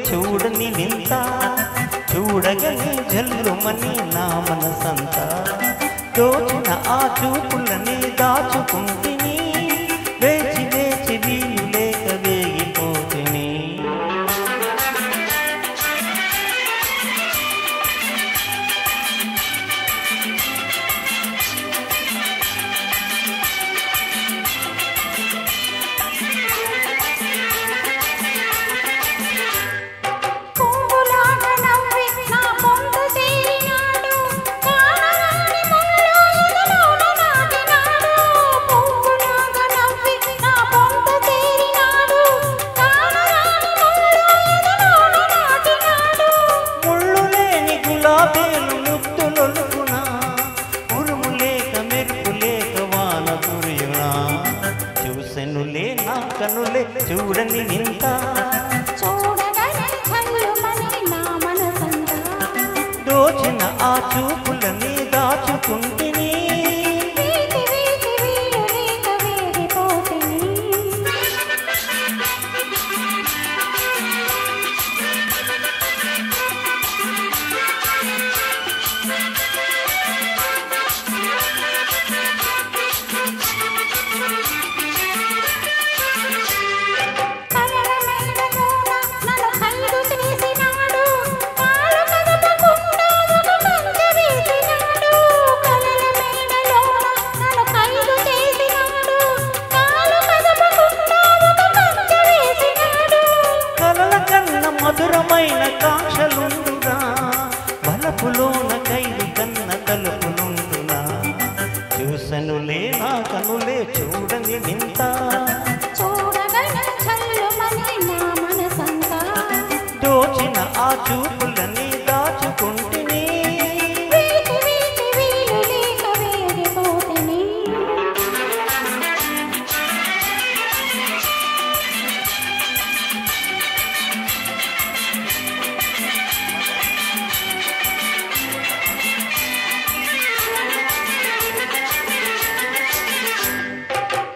చూడని వింత చూడగని జల్లుమని నా మనసంతా దోచిన ఆ చూపులని దాచుకుంటిని వేచి వేచి వీలు లేక వేగిపోతిని చూసెనులే నా కనులే చూడని వింత దోచిన ఆ చూపులని దాచుకుంటిని మధురమైన కాంక్షలుండునా వలపులోన ఖైదు కన్న తలుపులుండునా చూసెనులే నా కనులే చూడని వింత దోచిన ఆ చూపులని దాచుకుంటిని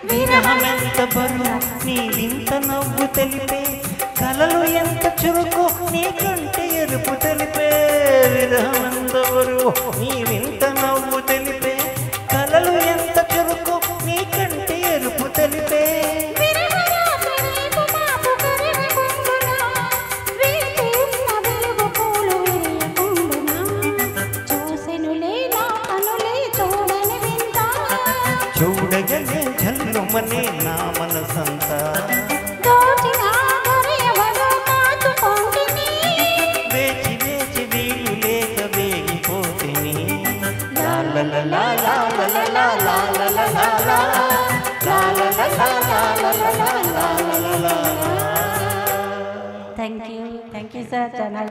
విరహమెంత బరువు నీ వింత నవ్వు తెలిపే కలలు ఎంత చురుకు నీ కంటే ఎరుపు తెలిపే విరహమెంత బరువు నీ వింత నవ్వు తెలిపే కలలు ఎంత చురుకు నీ కంటే ఎరుపు తెలిపే చూడగనే జల్లుమని నా మనసంతా వేచి వేచి వీలు లేక వేగిపోతిని Thank you sir. Channel